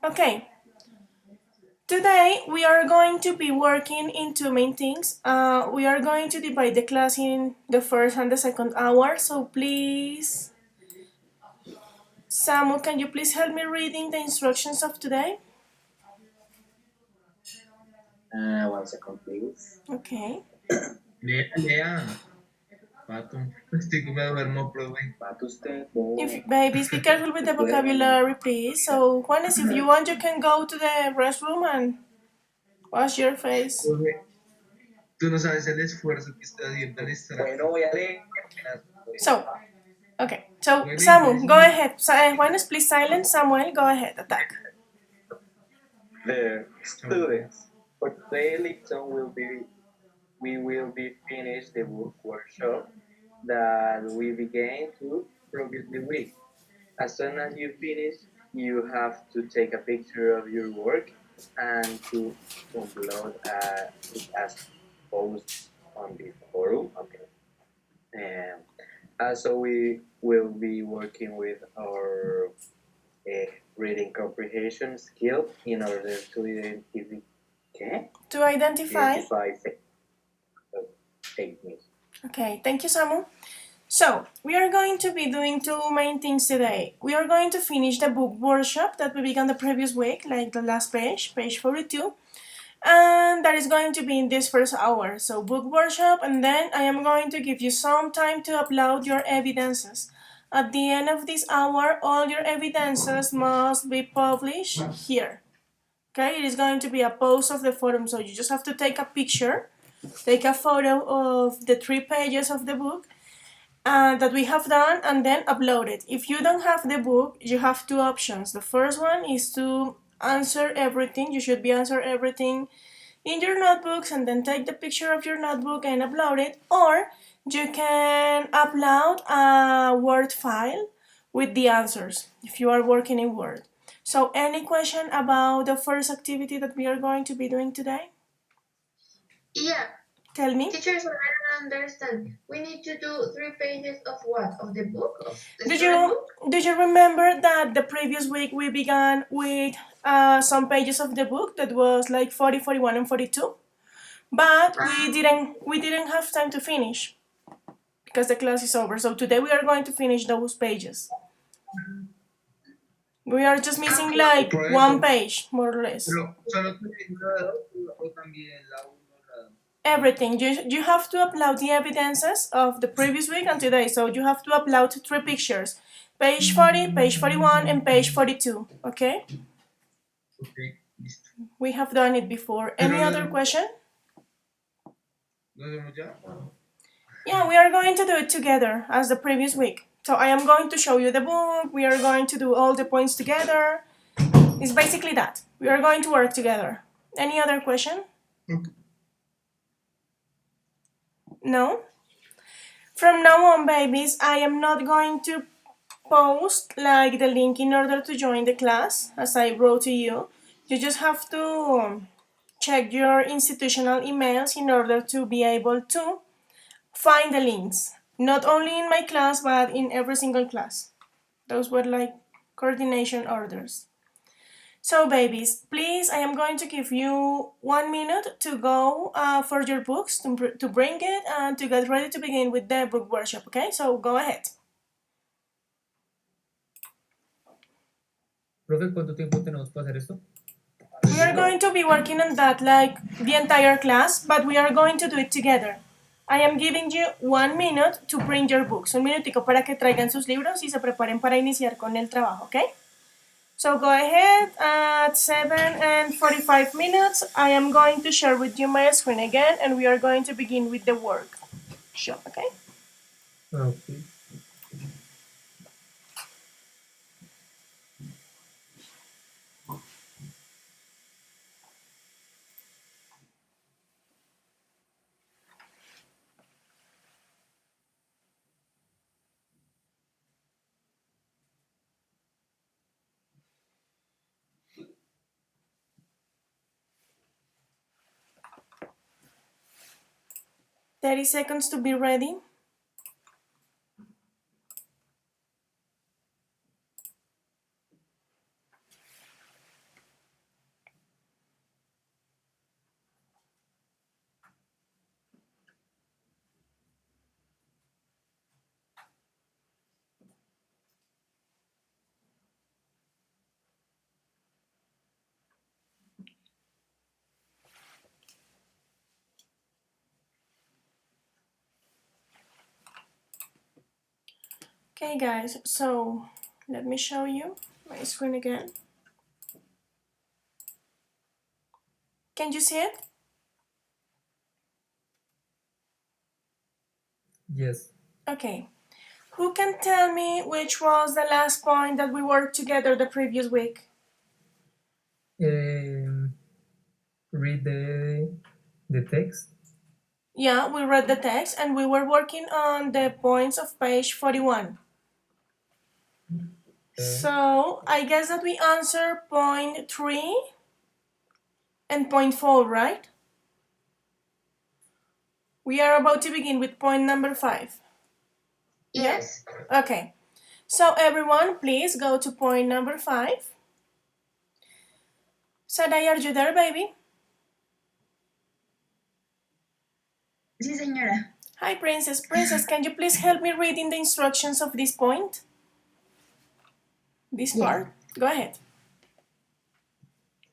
Okay, today we are going to be working in two main things. We are going to divide the class in the first and the second hour, so please, Samu, can you please help me reading the instructions of today? 1 second, please. Okay. Lea, lea. Pato. Estoy que me duermo, profe. Patos If babies, be careful with the vocabulary, please. So, Juanes, if you want, you can go to the restroom and wash your face. Profe, tú no sabes el esfuerzo que está haciendo al estar aquí. Bueno, voy a leer. So, okay. So, Puede leer, Samu, go ahead. Juanes, please silence. Samuel, go ahead. Attack. The students for today's lesson we will be finish the book workshop that we began to previously week. As soon as you finish, you have to take a picture of your work and to upload it as post on the forum. Okay. And also we will be working with our reading comprehension skill in order to To identify. techniques. Okay, thank you, Samu. So, we are going to be doing two main things today. We are going to finish the book workshop that we began the previous week, like the last page, page 42. And that is going to be in this first hour. So, book workshop, and then I am going to give you some time to upload your evidences. At the end of this hour, all your evidences must be published here. Okay, it is going to be a post of the forum, so you just have to take a picture, take a photo of the 3 pages of the book that we have done, and then upload it. If you don't have the book, you have two options. The first one is to answer everything. You should be answer everything in your notebooks and then take the picture of your notebook and upload it, or you can upload a Word file with the answers if you are working in Word. So, any question about the first activity that we are going to be doing today? Yeah. Tell me. Teacher, so I don't understand. We need to do 3 pages of what? Of the book? Of the Do student you book? do you remember that the previous week we began with some pages of the book that was like 40, 41, and 42? But we didn't have time to finish because the class is over. So today we are going to finish those pages. We are just missing like one page, more or less. Pero solo te digo la 2 o también la 1, la 2. Everything. You have to upload the evidences of the previous week and today. So you have to upload 3 pictures. Page 40, page 41, and page 42. Okay? Ok, listo. We have done it before. Any other question? ¿Lo hacemos ya? Yeah, we are going to do it together as the previous week. So I am going to show you the book. We are going to do all the points together. It's basically that. We are going to work together. Any other question? Ok. No? From now on, babies, I am not going to post like the link in order to join the class as I wrote to you. You just have to check your institutional emails in order to be able to find the links. Not only in my class, but in every single class. Those were like coordination orders. So, babies, please, I am going to give you 1 minute to go for your books, to bring it, and to get ready to begin with the book workshop, okay? So, go ahead. Profe, ¿cuánto tiempo tenemos para hacer esto? We are going to be working on that like the entire class, but we are going to do it together. I am giving you 1 minute to bring your books. Un minutico para que traigan sus libros y se preparen para iniciar con el trabajo, ¿ok? So go ahead at 7:45. I am going to share with you my screen again, and we are going to begin with the workshop, okay? Okay. $30 to be ready. Okay, guys, so let me show you my screen again. Can you see it? Yes. Okay. Who can tell me which was the last point that we worked together the previous week? Read the text. Yeah, we read the text and we were working on the points of page 41. So I guess that we answer point 3 and point 4, right? We are about to begin with point number 5. Yeah? Yes. Okay. So everyone, please go to point number 5. Sarai, are you there, baby? Sí, señora. Hi, Princess. Princess, can you please help me reading the instructions of this point? This part? Go ahead.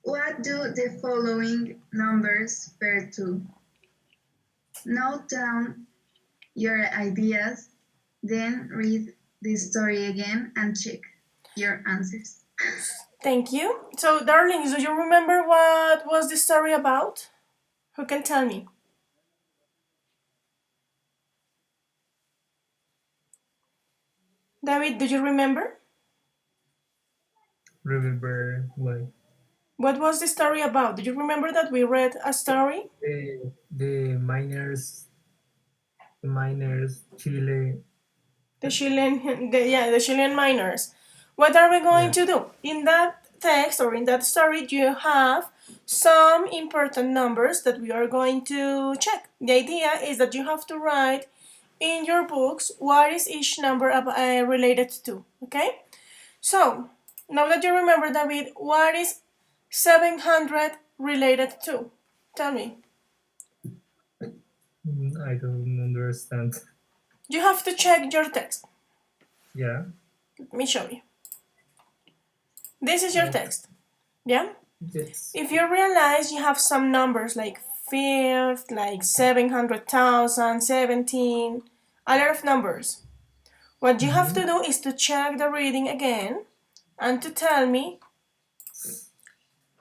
What do the following numbers pair to? Note down your ideas, then read the story again and check your answers. Thank you. So, darlings, do you remember what was the story about? Who can tell me? David, do you remember? Remember why? What was the story about? Do you remember that we read a story? The miners, Chile. The Chilean miners. What are we going to do? In that text or in that story, you have some important numbers that we are going to check. The idea is that you have to write in your books what is each number related to. Okay? So, now that you remember, David, what is 700 related to? Tell me. I don't understand. You have to check your text. Yeah. Let me show you. This is your text. Yeah? Yes. If you realize you have some numbers like fifth, like 700,000, 17, a lot of numbers. What you have to do is to check the reading again and to tell me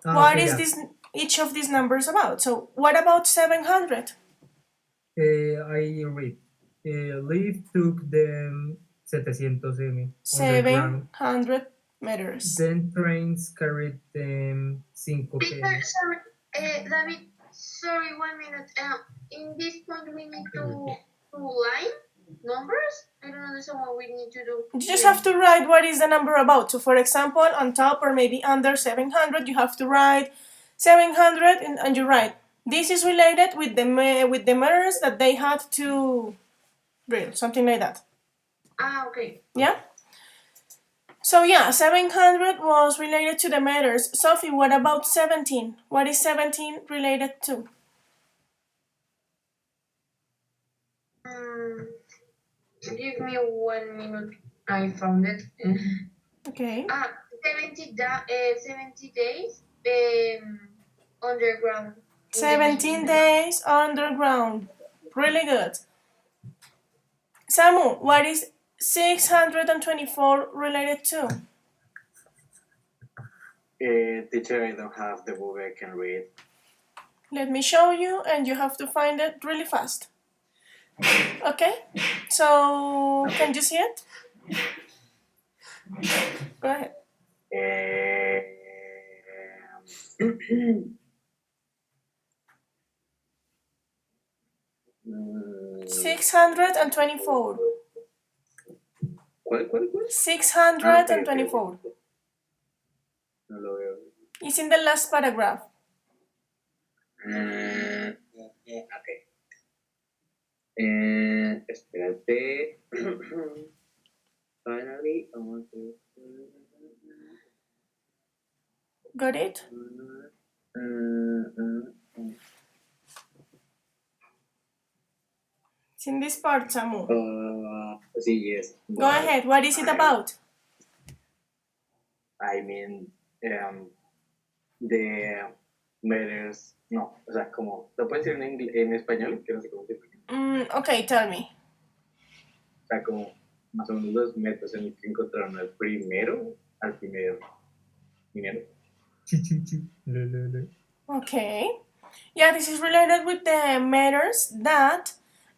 what Okay, is yeah. this each of these numbers about. So what about 700? I read. Leaf took them 700 m underground. 700 meters. Then trains carried them 5 Peter, m. sorry, David, sorry, 1 minute. In this point, we need to line numbers. I don't understand what we need to do. You just have to write what is the number about. So for example, on top or maybe under 700, you have to write 700 and you write, this is related with the meters that they had to drill, something like that. Okay. Yeah? So yeah, 700 was related to the meters. Sophie, what about 17? What is 17 related to? Give me 1 minute. I found it. Okay. 70 days underground. 17 days underground. Really good. Samu, what is 624 related to? Teacher, I don't have the book I can read. Let me show you, and you have to find it really fast. Okay? So, can you see it? Go ahead. Mm, 624. ¿Cuál? 624. No lo veo. It's in the last paragraph. Ok. Espérate. Finally, I want to... Got it? It's in this part, Samu. Sí, yes. Go ahead. What is it about? I mean, the matters. No, o sea, como. ¿Lo puedes decir en español? Que no sé cómo decirlo. Okay, tell me. O sea, como más o menos los metros en los que encontraron al primer minero. Okay. Yeah, this is related with the meters that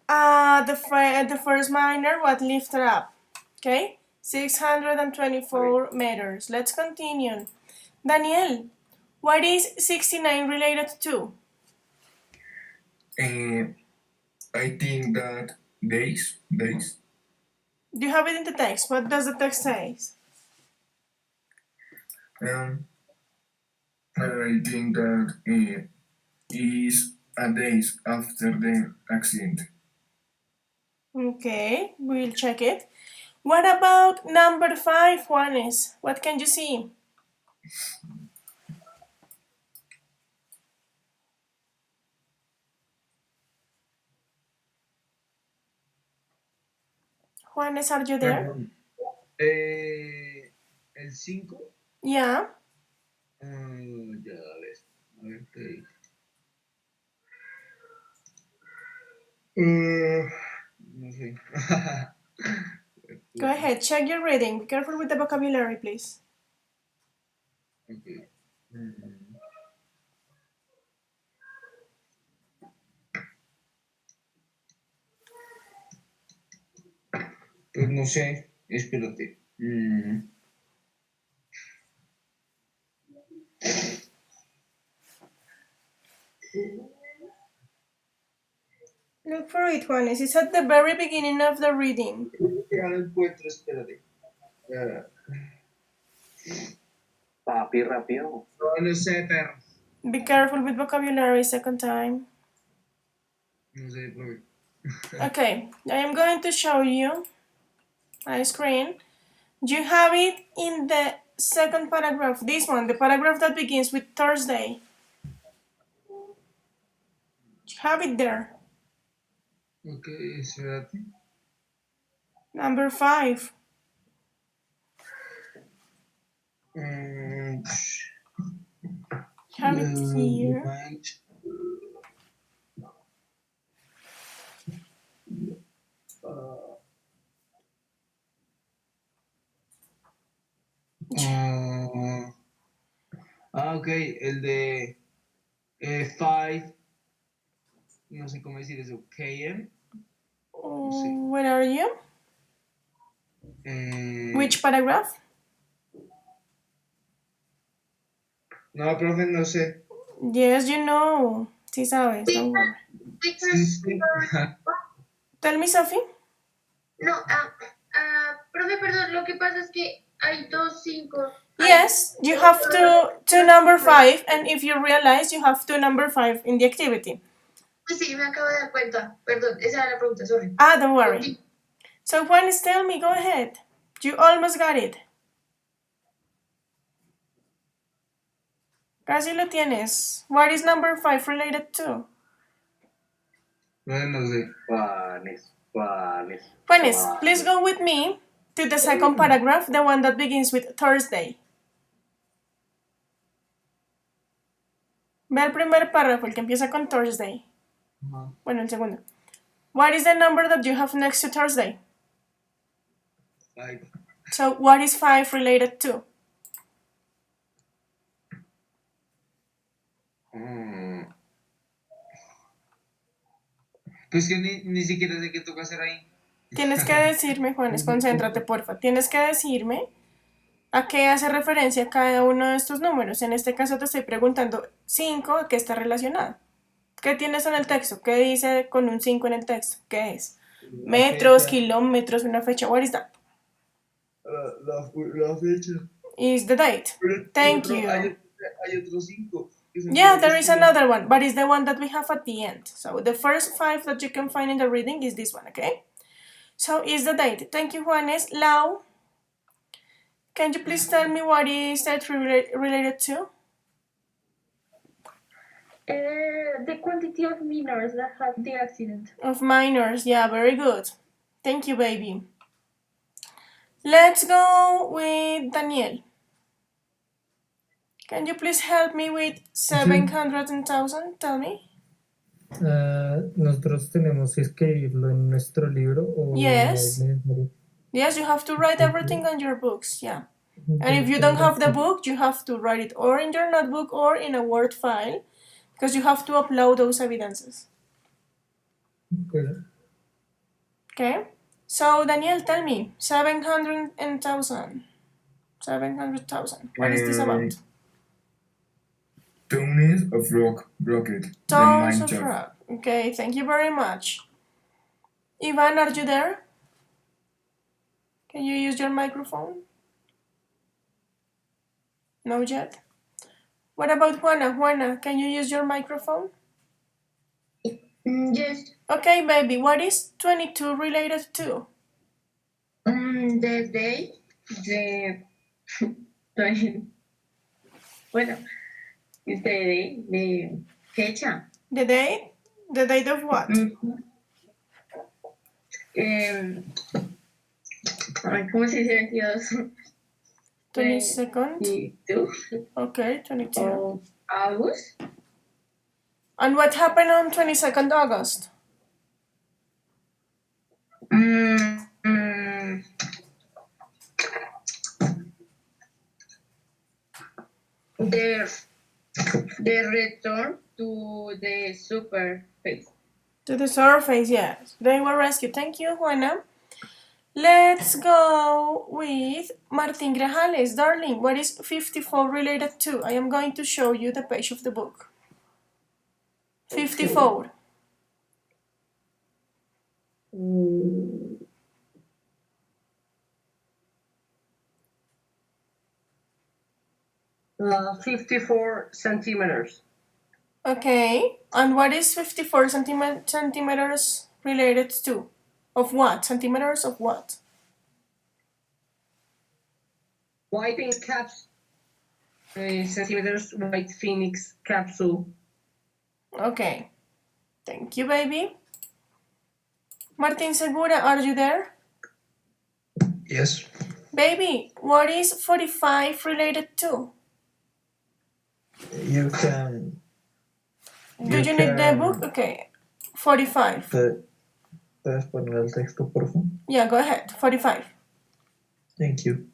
the first miner was lifted up. Okay, 624 meters. Let's continue. Daniel, what is 69 related to? I think that days. Do you have it in the text? What does the text say? I think that is a days after the accident. Okay, we'll check it. What about number 5, Juanes? What can you see? Juanes, are you there? Perdón. El 5. Yeah. Ya, a ver qué dice. No sé. Go ahead, check your reading. Be careful with the vocabulary, please. Okay. Pues no sé, espérate. Look for it, Juanes. It's at the very beginning of the reading. Ya lo encuentro, espérate. Papi, rápido. No sé, perro. Be careful with vocabulary second time. No sé, profe. Okay, I am going to show you my screen. You have it in the second paragraph, this one, the paragraph that begins with Thursday. You have it there. Ok, espérate. Number 5. Have it here. Ok, el de 5, no sé cómo decir eso, KM. Sí. Where are you? Which paragraph? No, profe, no sé. Yes, you know. Sí sabes, don't worry. Tell me, Sophie. No, profe, perdón, lo que pasa es que hay 2 5. Yes, you have to number 5, and if you realize, you have to number 5 in the activity. Sí, me acabo de dar cuenta. Perdón, esa era la pregunta, sorry. Don't worry. So, Juanes, tell me, go ahead. You almost got it. Casi lo tienes. What is number 5 related to? No sé. Juanes, please go with me to the second paragraph, the one that begins with Thursday. Ve al primer párrafo, el que empieza con Thursday. Bueno, el segundo. What is the number that you have next to Thursday? 5. So, what is 5 related to? Pues que ni siquiera sé qué toca hacer ahí. Tienes que decirme, Juanes, concéntrate, porfa. Tienes que decirme a qué hace referencia cada uno de estos números. En este caso te estoy preguntando 5, ¿a qué está relacionado? ¿Qué tienes en el texto? ¿Qué dice con un 5 en el texto? ¿Qué es? Metros, kilómetros, una fecha. What is that? La fecha. Is the date. Thank you. Hay otro 5. Yeah, there is another one, but it's the one that we have at the end. So the first 5 that you can find in the reading is this one, okay? So is the date. Thank you, Juanes. Lau, can you please tell me what is that related to? The quantity of miners that had the accident. Of minors, yeah, very good. Thank you, baby. Let's go with Daniel. Can you please help me with 700,000? Tell me. Nosotros tenemos que escribirlo en nuestro libro o Yes. no es necesario. Yes, you have to write everything on your books, yeah. And if you don't have the book, you have to write it or in your notebook or in a Word file, because you have to upload those evidences. Okay. Okay? So, Daniel, tell me, 700,000. 700,000. What is this about? Tons of rock rocket. The Tons mine of job. rock. Okay, thank you very much. Ivan, are you there? Can you use your microphone? No yet? What about Juana? Juana, can you use your microphone? Yes. Okay, baby, what is 22 related to? The day, bueno, es de fecha. The date? The date of what? ¿Cómo se dice 22? 22nd? 22 Okay, 22. of August. And what happened on 22nd August? The return to the superface. To the surface, yes. They were rescued. Thank you, Juana. Let's go with Martín Grajales. Darling, what is 54 related to? I am going to show you the page of the book. 54. 54 centimeters. Okay, and what is 54 centimeters related to? Of what? Centimeters of what? White caps, centimeters white phoenix capsule. Okay, thank you, baby. Martin Segura, are you there? Yes. Baby, what is 45 related to? You can. Do you need the book? Okay, 45. ¿Puedes poner el texto, por favor? Yeah, go ahead, 45. Thank you.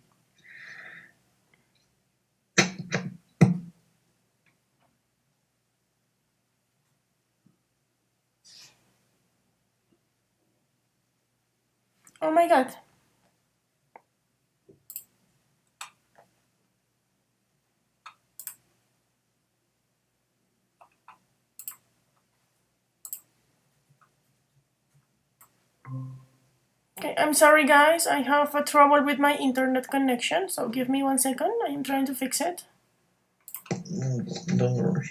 Oh my god. Okay, I'm sorry guys, I have a trouble with my internet connection, so give me 1 second, I am trying to fix it. Don't worry.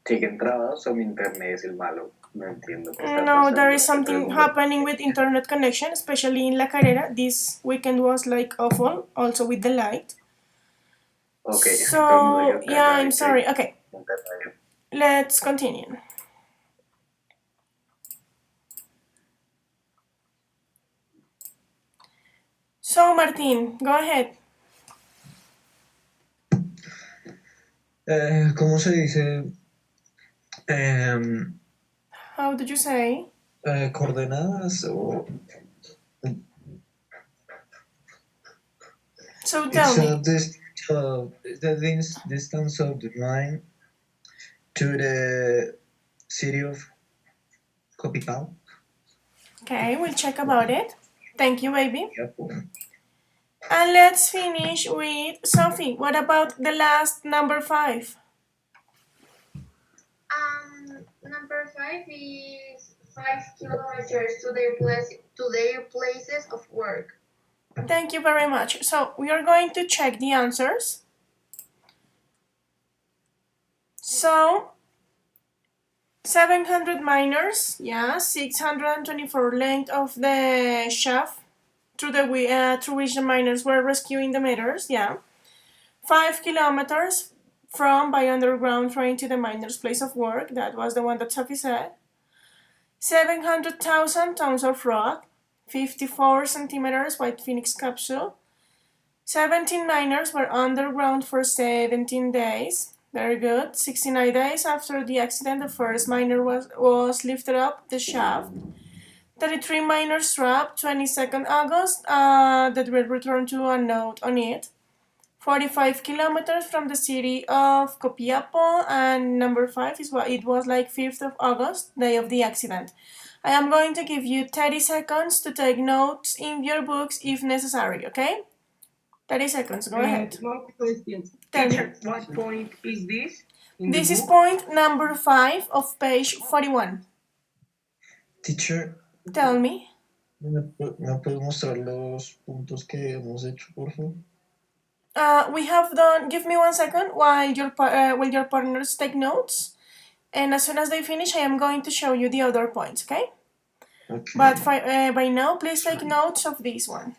Siguen trabados o mi internet es el malo. No entiendo qué está No, pasando. there is something happening with internet connection, especially in La Carrera. This weekend was like awful, also with the light. Okay, so, yeah, I'm sorry. Okay, let's continue. So, Martin, go ahead. ¿Cómo se dice? How did you say? Coordenadas o. So tell me. The distance of the line to the city of Capital. Okay, we'll check about it. Thank you, baby. Yep. And let's finish with Sophie. What about the last number 5? Number 5 is 5 kilometers to their places of work. Thank you very much. So we are going to check the answers. So 700 miners, yeah, 624 length of the shaft through which the miners were rescuing the meters, yeah. 5 kilometers from by underground train to the miners' place of work. That was the one that Sophie said. 700,000 tons of rock, 54 centimeters white phoenix capsule, 17 miners were underground for 17 days. Very good. 69 days after the accident, the first miner was lifted up the shaft. 33 miners trapped. 22nd August, that will return to a note on it. 45 kilometers from the city of Copiapo, and number 5 is what it was like 5th of August, day of the accident. I am going to give you 30 seconds to take notes in your books if necessary, okay? 30 seconds, go ahead. One question. Tell me. Teacher, what point is this? This is point number 5 of page 41. Teacher, Tell me. ¿me puedes mostrar los puntos que hemos hecho, por favor? We have done, give me 1 second while your partners take notes. And as soon as they finish, I am going to show you the other points, okay? Okay. But by now, please take notes of this one.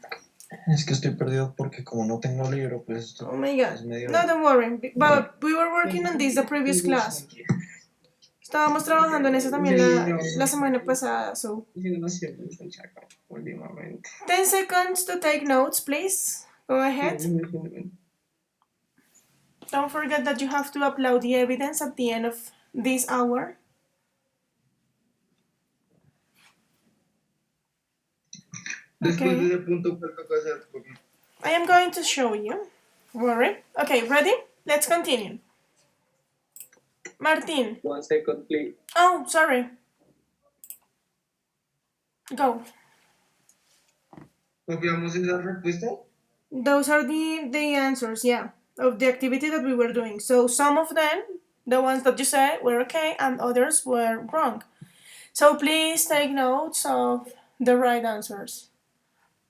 Es que estoy perdido porque como no tengo libro, pues esto Oh my god. es medio... No, don't worry. But we were working on this the previous class. Estábamos trabajando en eso también la semana pasada, so. 10 seconds to take notes, please. Go ahead. Don't forget that you have to upload the evidence at the end of this hour. Después de Okay. ese punto, ¿cuál toca hacer? I am going to show you. Worry. Okay, ready? Let's continue. Martin. 1 second, please. Oh, sorry. Go. ¿Copiamos esa respuesta? Those are the answers, yeah, of the activity that we were doing. So some of them, the ones that you said, were okay, and others were wrong. So please take notes of the right answers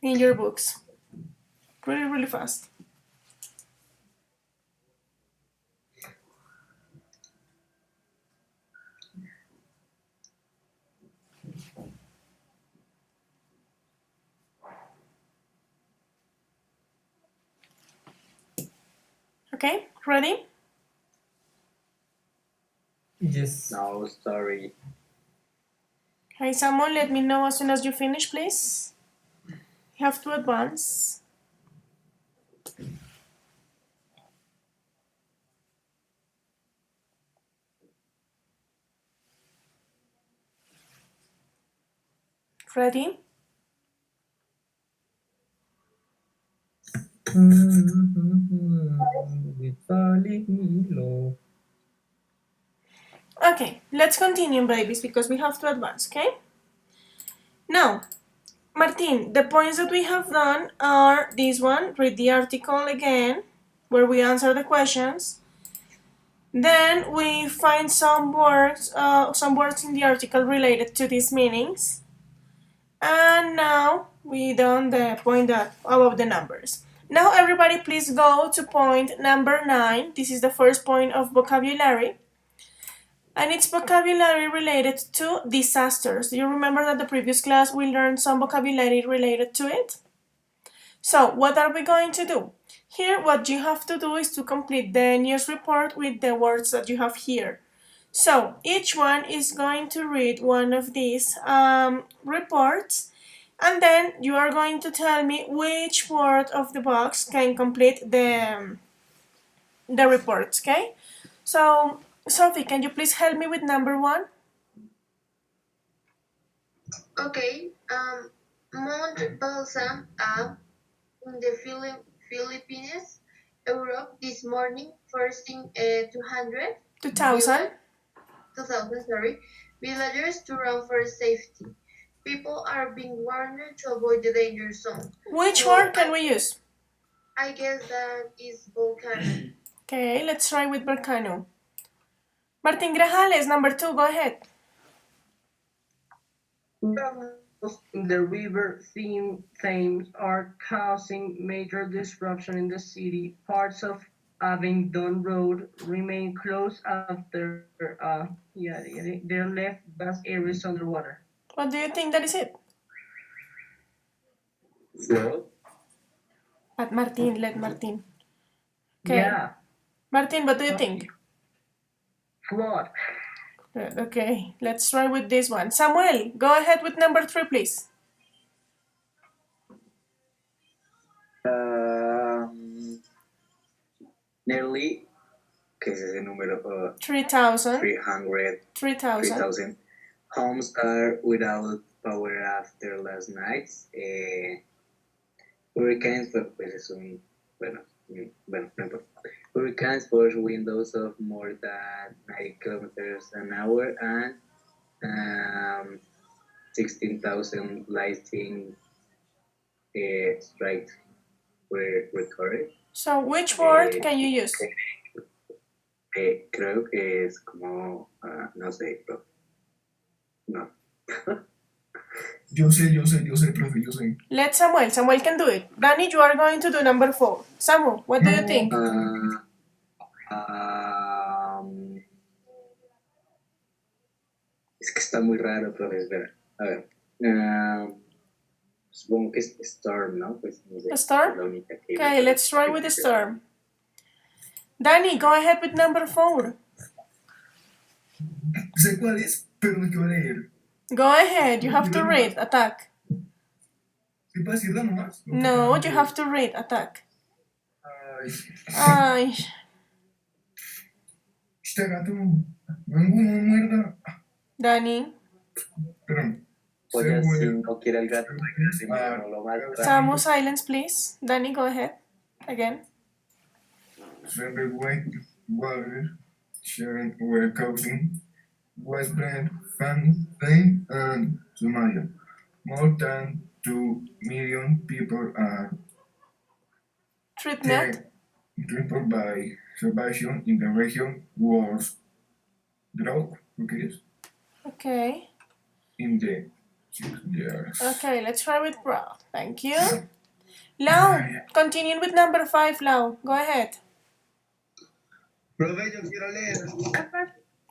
in your books. Really, really fast. Okay, ready? Yes. No, sorry. Okay, someone let me know as soon as you finish, please. You have to advance. Ready? Okay, let's continue, babies, because we have to advance, okay? Now, Martin, the points that we have done are this one. Read the article again, where we answer the questions. Then we find some words in the article related to these meanings. And now we done the point about the numbers. Now everybody please go to point number 9. This is the first point of vocabulary. And it's vocabulary related to disasters. Do you remember that the previous class we learned some vocabulary related to it? So what are we going to do? Here what you have to do is to complete the news report with the words that you have here. So each one is going to read one of these reports, and then you are going to tell me which word of the box can complete the reports, okay? So Sophie, can you please help me with number 1? Okay. Mount Balsam up in the Philippines, Europe this morning, first in 2000. 2000, sorry, villagers to run for safety. People are being warned to avoid the danger zone. Which word can we use? I guess that is volcano. Okay, let's try with volcano. Martin Grajales, number 2, go ahead. In the river Thames are causing major disruption in the city. Parts of Abingdon Road remain closed after their left vast areas underwater. What do you think that is it? Flood? Let Martin. Okay. Yeah. Martin, what do you think? Flood. Okay, let's try with this one. Samuel, go ahead with number 3, please. nearly, ¿qué es ese número? 3,000. 300,000 homes are without power after last night's hurricanes, pues es un, bueno, no importa. Hurricanes forced windows of more than 90 kilometers an hour and 16,000 lightning strikes were recorded. So which word can you use? Creo que es como, no sé, no. Yo sé, profe, yo sé. Let Samuel. Samuel can do it. Danny, you are going to do number 4. Samuel, what do you think? Es que está muy raro, profe, espera. A ver. Supongo que es Storm, ¿no? Pues no sé. Storm? Okay, let's try with the storm. Danny, go ahead with number 4. Sé cuál es, pero no quiero leer. Go ahead, you have to read. Attack. ¿Sí para decirla nomás? No, you have to read. Attack. Ay, Ay. este gato, no muerda. Danny. Perdón. Oye, si no quiere el gato, no lo mata. Samu, silence, please. Danny, go ahead. Again. Several white water sharing were causing widespread famine and Somalia. More than 2 million people are Treatment. crippled by starvation in the region was drought, Okay. in the 6 years. Okay, let's try with brown. Thank you. Lau, continuing with number 5, Lau. Go ahead. Profe, yo quiero leer.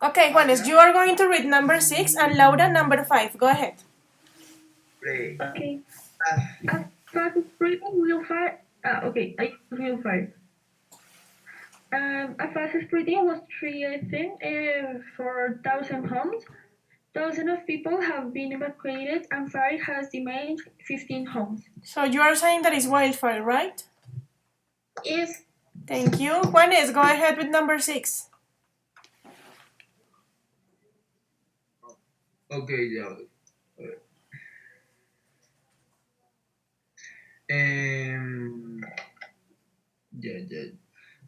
Okay, Juanes, you are going to read number 6 and Laura number 5. Go ahead. Okay. A fast spreading wildfire. Okay, I wildfire. A fast spreading was threatening 4,000 homes. Thousands of people have been evacuated and fire has damaged 15 homes. So you are saying that it's wildfire, right? Yes. Thank you. Juanes, go ahead with number 6. Okay, ya.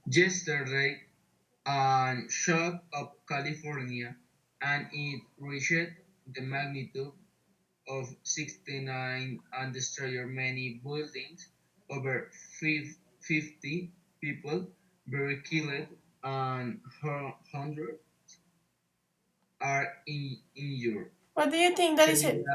Yesterday, an shock of California, and it reached the magnitude of 69 and destroyed many buildings. Over 50 people were killed and hundreds are injured. What do you think that is it?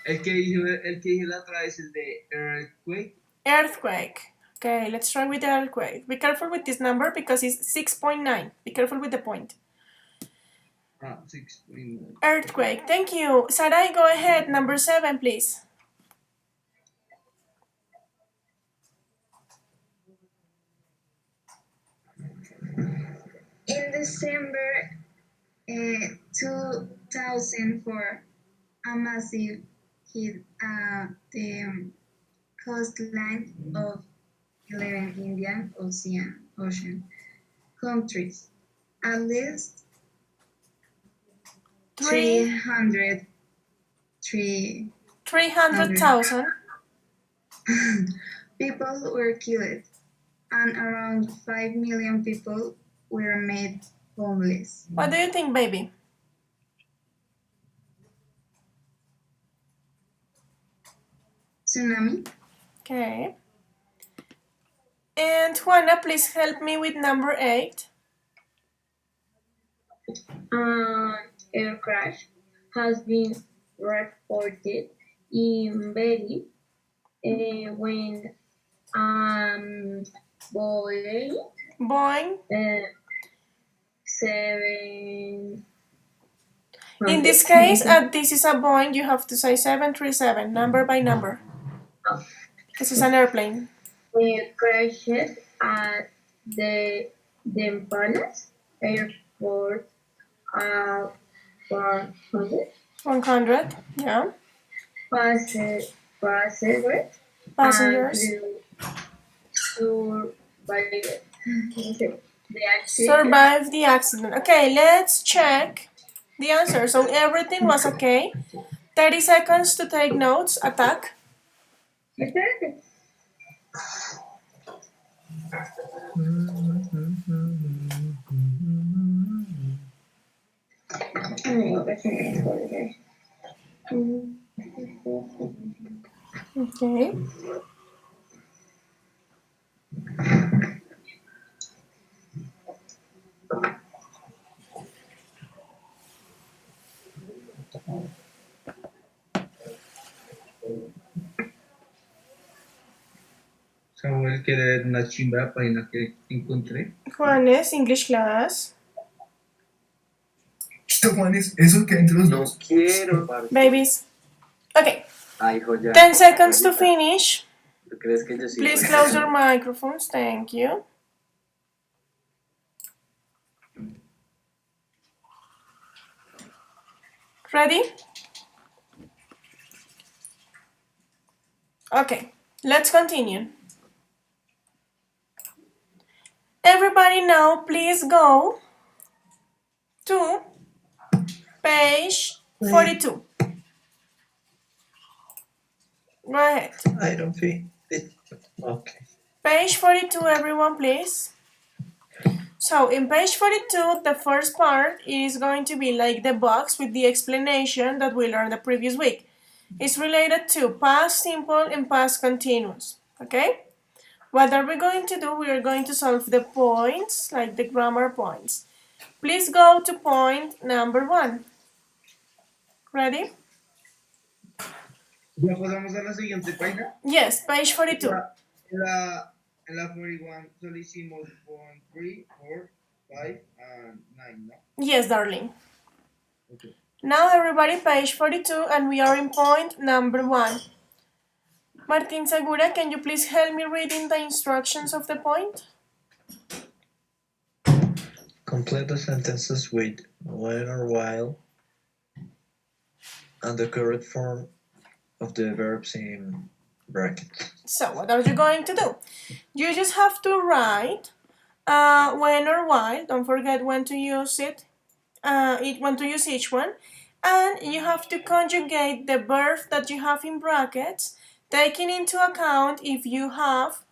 El que dije la otra vez es de earthquake. Earthquake. Okay, let's try with the earthquake. Be careful with this number because it's 6.9. Be careful with the point. 6.9. Earthquake. Thank you. Sarai, go ahead. Number 7, please. In December 2004, a massive hit the coastline of 11 Indian Ocean countries. At least 300,000 people were killed, and around 5 million people were made homeless. What do you think, baby? Tsunami. Okay. And Juana, please help me with number 8. Air crash has been reported in Bali when Boeing. 7. In this case, this is a Boeing, you have to say 737, number by number. This is an airplane. Crashes at the Palace Airport 100. 100, yeah. Passengers Passengers. and survivors. The accident. Survived the accident. Okay, let's check the answer. So everything was okay. 30 seconds to take notes. Attack. Okay. Samuel quiere ver una chimba de página que encontré. Juanes, English class. Listo, Juanes, eso que entre los No dos. quiero, parce. Babies. Okay. Ay, hijo, ya. 10 seconds to Ahorita. finish. ¿Tú crees que yo sí? Please close your microphones. Thank you. Ready? Okay, let's continue. Everybody now please go to page 42. Go ahead. I don't think it. Okay. Page 42, everyone, please. So in page 42, the first part is going to be like the box with the explanation that we learned the previous week. It's related to past simple and past continuous, okay? What are we going to do? We are going to solve the points, like the grammar points. Please go to point number 1. Ready? ¿Ya pasamos a la siguiente página? Yes, page 42. En la 41 solo hicimos point 3, 4, 5, and 9, ¿no? Yes, darling. Okay. Now everybody page 42 and we are in point number 1. Martin Segura, can you please help me reading the instructions of the point? Complete the sentences with when or while and the correct form of the verbs in brackets. So what are you going to do? You just have to write when or while. Don't forget when to use it. When to use each one. And you have to conjugate the verb that you have in brackets, taking into account if you have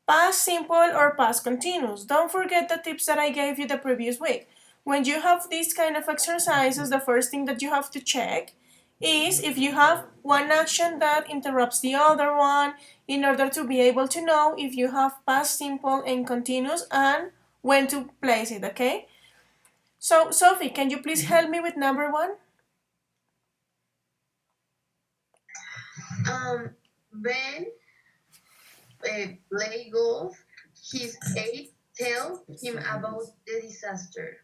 past simple or past continuous. Don't forget the tips that I gave you the previous week. When you have these kind of exercises, the first thing that you have to check is if you have one action that interrupts the other one in order to be able to know if you have past simple and continuous and when to place it, okay? So, Sophie, can you please help me with number 1? Ben play golf. His aide tell him about the disaster.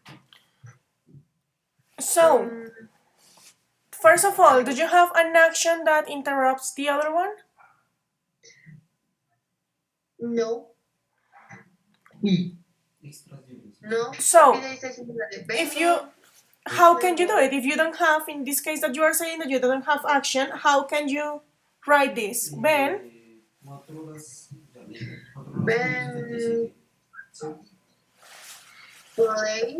So, first of all, do you have an action that interrupts the other one? No. No. So, how can you do it? If you don't have, in this case that you are saying that you don't have action, how can you write this? Ben play.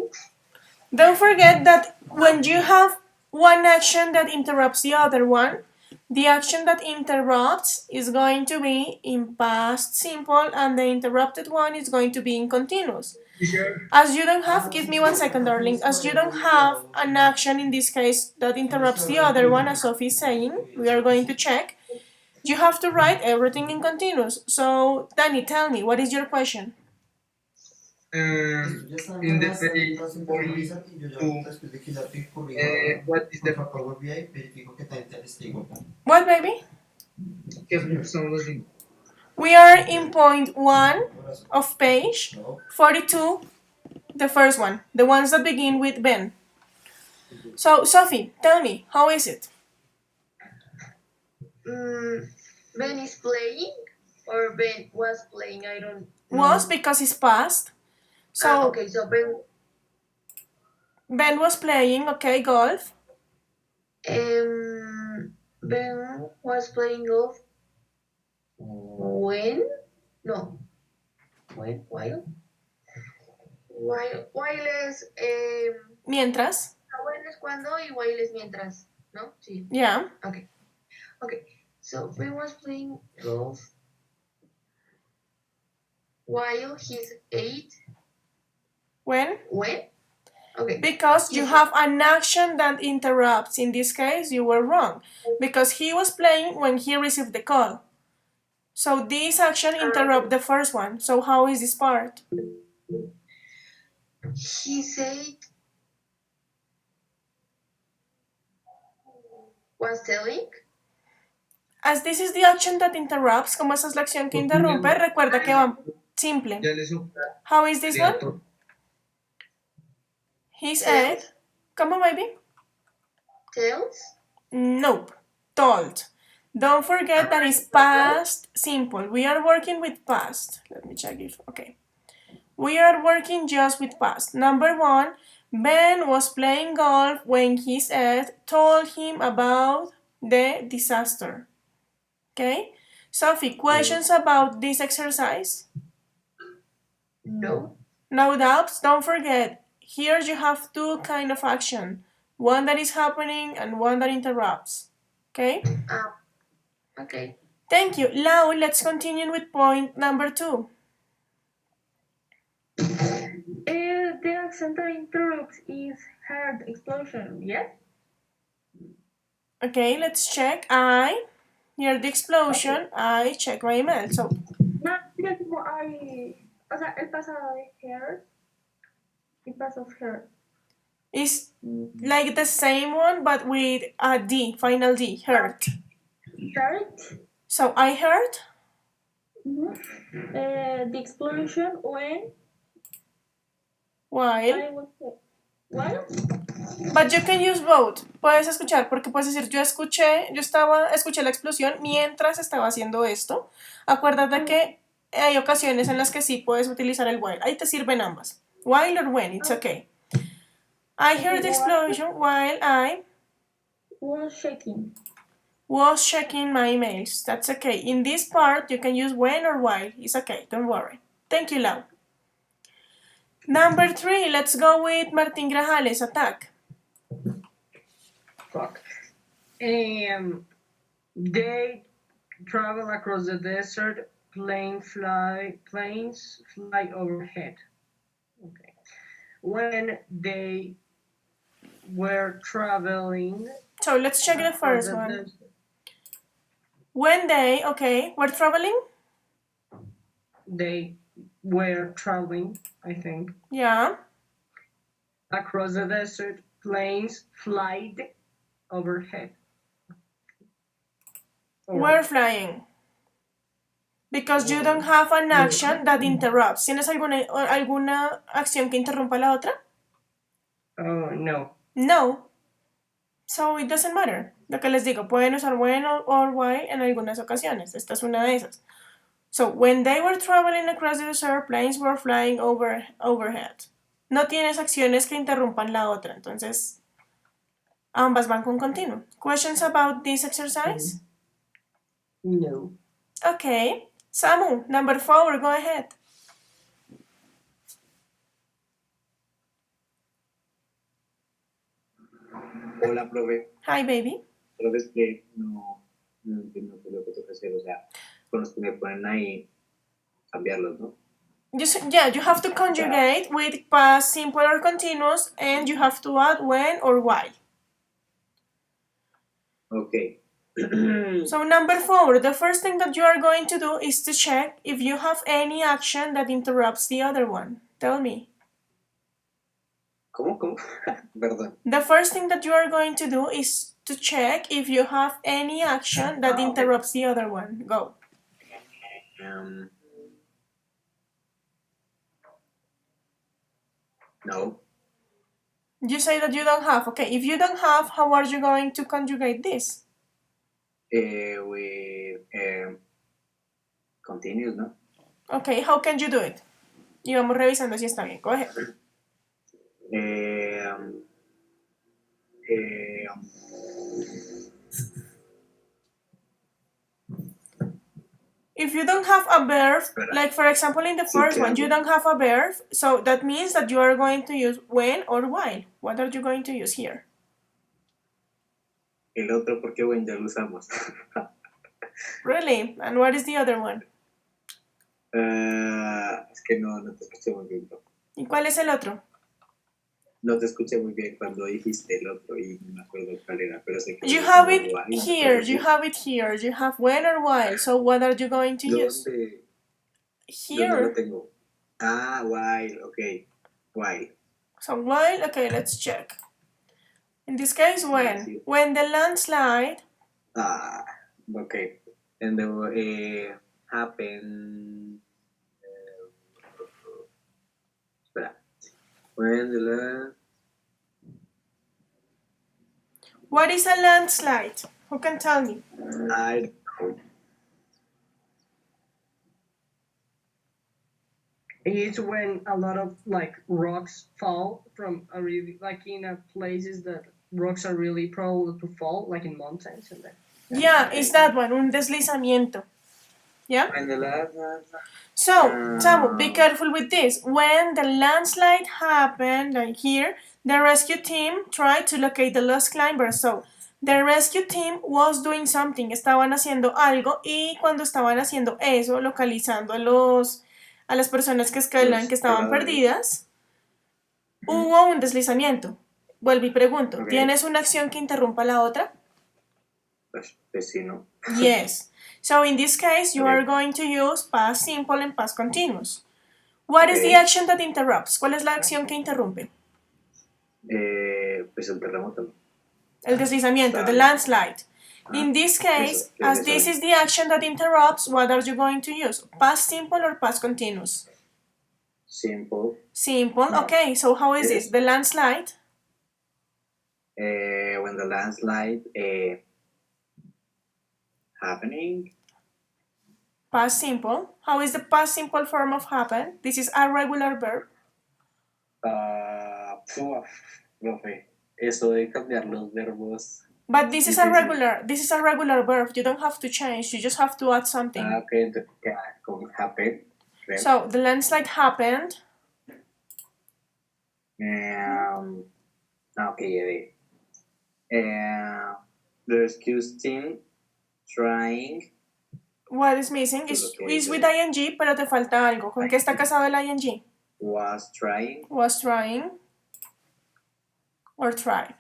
Don't forget that when you have one action that interrupts the other one, the action that interrupts is going to be in past simple and the interrupted one is going to be in continuous. As you don't have, give me 1 second, darling. As you don't have an action in this case that interrupts the other one, as Sophie is saying, we are going to check. You have to write everything in continuous. So, Danny, tell me, what is your question? In the page 42, what is the... What, baby? ¿Qué son los cinco? We are in point 1 of page 42, the first one, the ones that begin with Ben. So, Sophie, tell me, how is it? Ben is playing or Ben was playing? I don't know. Was because it's past. So, okay, so Ben was playing, okay, golf. Ben was playing golf when? No. When? While? while es Mientras. when es cuando y while es mientras, ¿no? Sí. Yeah. Okay. Okay. So Ben was playing golf while he's 8. When? When? Okay. Because you have an action that interrupts. In this case, you were wrong. Because he was playing when he received the call. So this action interrupts the first one. So how is this part? He said was telling. As this is the action that interrupts, como esa es la acción que interrumpe, recuerda que va simple. How is this one? He said, come on, baby. Tells? Nope. Told. Don't forget that it's past simple. We are working with past. Let me check if, okay. We are working just with past. Number 1, Ben was playing golf when his aunt told him about the disaster. Okay? Sophie, questions about this exercise? No. No doubts? Don't forget, here you have two kind of action. One that is happening and one that interrupts. Okay? Okay. Thank you. Now let's continue with point number 2. The action that interrupts is heard explosion, yes? Okay, let's check. I hear the explosion. I check my email. So, No, o sea, el pasado de heard, el pasado of heard. it's like the same one, but with a D, final D, heard. Heard? So, I heard. The explosion when While. I was while? But you can use both. Puedes escuchar, porque puedes decir, escuché la explosión mientras estaba haciendo esto. Acuérdate que hay ocasiones en las que sí puedes utilizar el while. Ahí te sirven ambas. While or when, it's okay. I heard the explosion while I Was checking my emails. That's okay. In this part, you can use when or while. It's okay, don't worry. Thank you, Lau. Number 3, let's go with Martín Grajales, attack. Fuck. They travel across the desert. Planes fly overhead. Okay. When they were traveling. So let's check the first one. Desert. When they, okay, were traveling? They were traveling, I think. Yeah. Across the desert, planes flied overhead. Were flying. Because you don't have an action that interrupts. ¿Tienes alguna acción que interrumpa la otra? No. No. So it doesn't matter. Lo que les digo, pueden usar when or while en algunas ocasiones. Esta es una de esas. So, when they were traveling across the desert, planes were flying overhead. No tienes acciones que interrumpan la otra, entonces ambas van con continuo. Questions about this exercise? No. Okay. Samu, number 4, go ahead. Hola, profe. Hi, baby. Profe, es que no entiendo qué es lo que toca hacer. O sea, con los que me ponen ahí, cambiarlos, ¿no? You have to conjugate with past simple or continuous, and you have to add when or why. Okay. So number 4, the first thing that you are going to do is to check if you have any action that interrupts the other one. Tell me. ¿Cómo? Perdón. The first thing that you are going to do is to check if you have any action that interrupts the other one. Go. No. You say that you don't have. Okay, if you don't have, how are you going to conjugate this? With continuous, ¿no? Okay, how can you do it? Y vamos revisando si está bien. Go ahead. if you don't have a verb, like for example in the first one, you don't have a verb, so that means that you are going to use when or while. What are you going to use here? El otro, porque when ya lo usamos. Really? And what is the other one? Es que no te escuché muy bien. ¿Y cuál es el otro? No te escuché muy bien cuando dijiste el otro y no me acuerdo cuál era, pero sé que You es have como it while, here, pero you sí. have it here, you have when or while, so what are you going to use? ¿Dónde lo Here. tengo? Ah, while, okay. While. So while, okay, let's check. In this case, when? When the landslide Ah, okay. And the happen. Espera. When the land. What is a landslide? Who can tell me? I don't know. It's when a lot of like rocks fall from a really like in a places that rocks are really prone to fall, like in mountains and that. Yeah, it's that one, un deslizamiento. Yeah? When the land. So, Tamu, be careful with this. When the landslide happened, like here, the rescue team tried to locate the lost climbers. So, the rescue team was doing something. Estaban haciendo algo y cuando estaban haciendo eso, localizando a las personas que escalan que estaban perdidas, hubo un deslizamiento. Vuelvo y pregunto, Okay. ¿tienes una acción que interrumpa la otra? Pues sí, ¿no? Yes. So in this case, you are going to use past simple and past continuous. What is the action that interrupts? ¿Cuál es la acción que interrumpe? Pues el terremoto. El deslizamiento, the landslide. In this case, as this is the action that interrupts, what are you going to use? Past simple or past continuous? Simple. Simple, okay. So how is this? The landslide? When the landslide happening. Past simple. How is the past simple form of happen? This is a regular verb. Profe, eso de cambiar los verbos. But this is a regular verb. You don't have to change. You just have to add something. Okay, happened. So the landslide happened. Okay. The rescue team trying. What is missing is with ing, pero te falta algo. ¿Con qué está casado el ing? Was trying. Was trying. Or tried.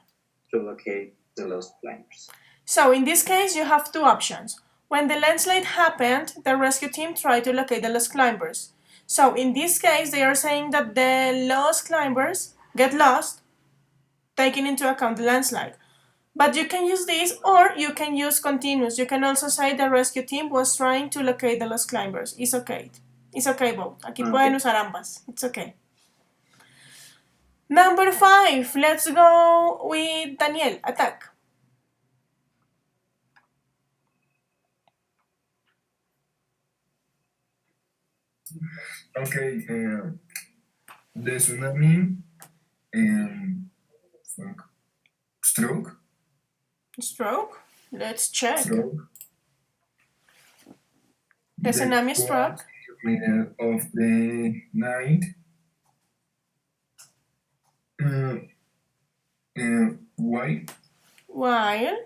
To locate the lost climbers. So in this case, you have two options. When the landslide happened, the rescue team tried to locate the lost climbers. So in this case, they are saying that the lost climbers get lost, taking into account the landslide. But you can use this or you can use continuous. You can also say the rescue team was trying to locate the lost climbers. It's okay. It's okay both. Aquí pueden usar ambas. It's okay. Number 5. Let's go with Daniel. Attack. Okay, the tsunami stroke. Stroke. Let's check. Stroke. The tsunami struck. Middle of the night. Why? While.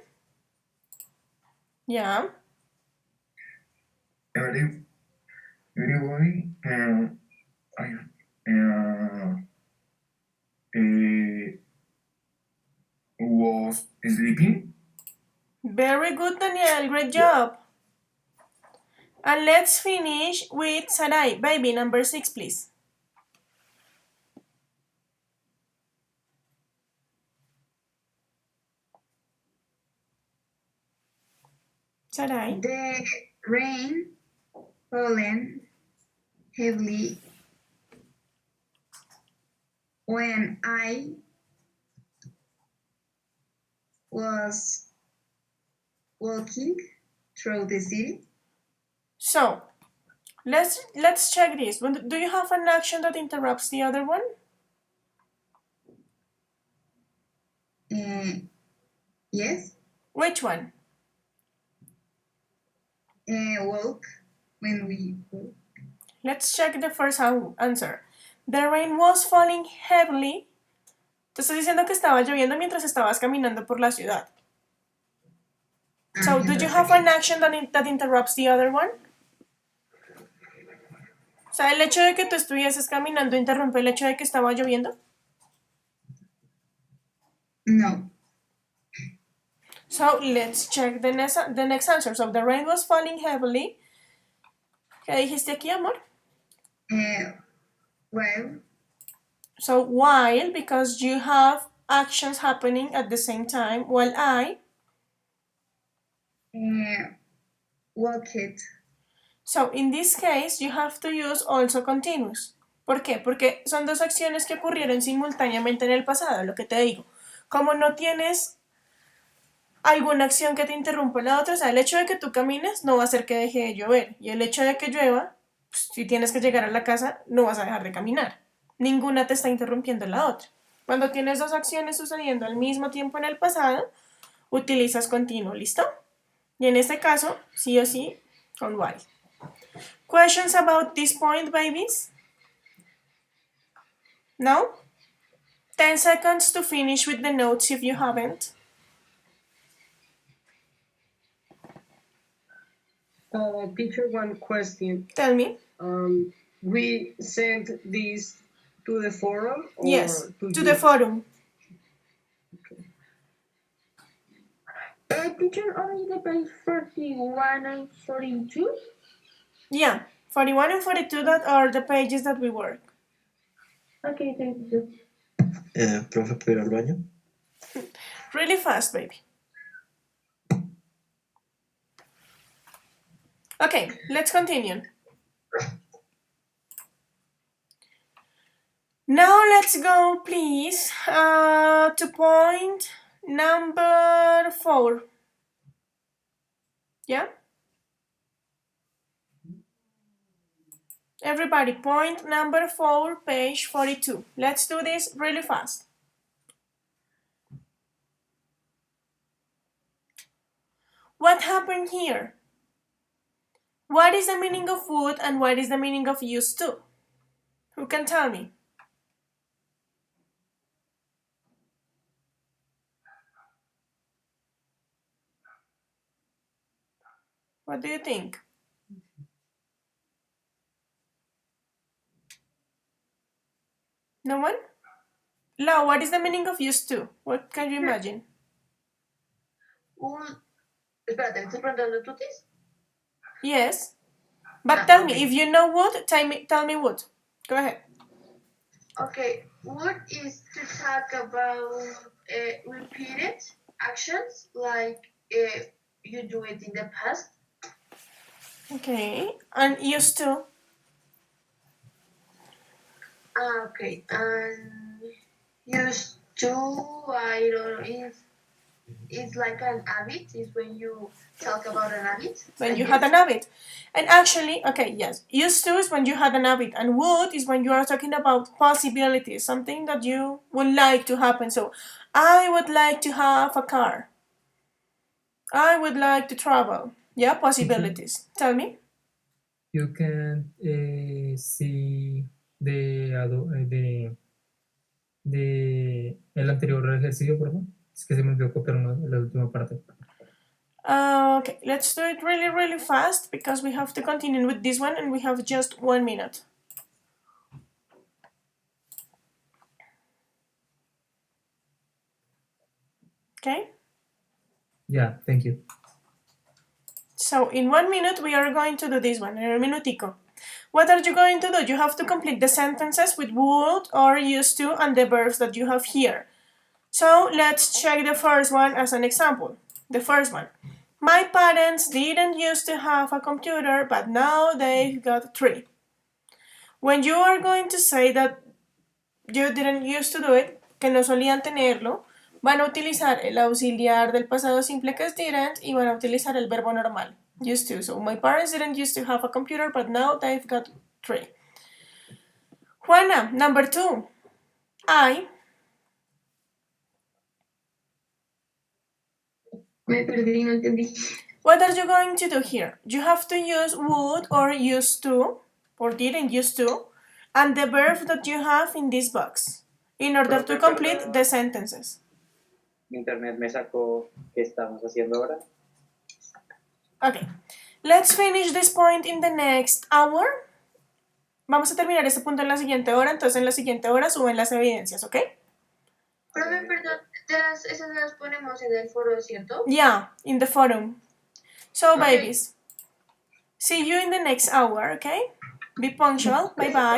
Yeah. Everybody was sleeping. Very good, Daniel. Great job. And let's finish with Sarai. Baby, number 6, please. Sarai. The rain fallen heavily when I was walking through the city. So, let's check this. Do you have an action that interrupts the other one? Yes. Which one? Walk. when we Let's check the first answer. The rain was falling heavily. Te estoy diciendo que estaba lloviendo mientras estabas caminando por la ciudad. So, do you have an action that interrupts the other one? O sea, el hecho de que tú estuvieses caminando interrumpe el hecho de que estaba lloviendo. No. So, let's check the next answer. So, the rain was falling heavily. ¿Qué dijiste aquí, amor? Well. So, while, because you have actions happening at the same time, while I walk it. So, in this case, you have to use also continuous. ¿Por qué? Porque son dos acciones que ocurrieron simultáneamente en el pasado, lo que te digo. Como no tienes alguna acción que te interrumpa la otra, o sea, el hecho de que tú camines no va a hacer que deje de llover. Y el hecho de que llueva, pues, si tienes que llegar a la casa, no vas a dejar de caminar. Ninguna te está interrumpiendo la otra. Cuando tienes dos acciones sucediendo al mismo tiempo en el pasado, utilizas continuo, ¿listo? Y en este caso, sí o sí, con while. Questions about this point, babies? No? 10 seconds to finish with the notes if you haven't. Teacher, one question. Tell me. We sent this to the forum? Or yes, to you? the forum. Teacher, only the page 41 and 42? Yeah, 41 and 42 that are the pages that we work. Okay, thank you. Profe, ¿puedo ir al baño? Really fast, baby. Okay, let's continue. Now let's go, please, to point number 4. Yeah? Everybody, point number 4, page 42. Let's do this really fast. What happened here? What is the meaning of would and what is the meaning of used to? Who can tell me? What do you think? No one? Lau, what is the meaning of used to? What can you imagine? Espérate, ¿me estás preguntando tú, Tis? Yes. But tell okay. me, if you know would, tell me would. Go ahead. Okay, would is to talk about repeated actions, like you do it in the past. Okay, and used to? Okay, and used to, I don't know, it's like an habit, is when you talk about an habit. When you had an habit. And actually, okay, yes, used to is when you had an habit, and would is when you are talking about possibilities, something that you would like to happen. So, I would like to have a car. I would like to travel. Yeah, possibilities. Tell me. You can see el anterior ejercicio, por favor. Es que se me olvidó copiar la última parte. Okay, let's do it really, really fast because we have to continue with this one and we have just 1 minute. Okay? Yeah, thank you. So in 1 minute we are going to do this one, en un minutico. What are you going to do? You have to complete the sentences with would or used to and the verbs that you have here. So let's check the first one as an example. The first one. My parents didn't used to have a computer, but now they've got 3. When you are going to say that you didn't used to do it, que no solían tenerlo, van a utilizar el auxiliar del pasado simple que es didn't y van a utilizar el verbo normal, used to. So my parents didn't used to have a computer, but now they've got 3. Juana, number 2. Me perdí, no entendí. What are you going to do here? You have to use would or used to, or did and used to, and the verb that you have in this box in order to complete the sentences. Internet me sacó qué estamos haciendo ahora. Okay, let's finish this point in the next hour. Vamos a terminar este punto en la siguiente hora, entonces en la siguiente hora suben las evidencias, ¿ok? Profe, perdón, esas las ponemos en el foro, ¿cierto? Yeah, in the forum. So, Okay. babies, see you in the next hour, okay? Be punctual. Bye-bye.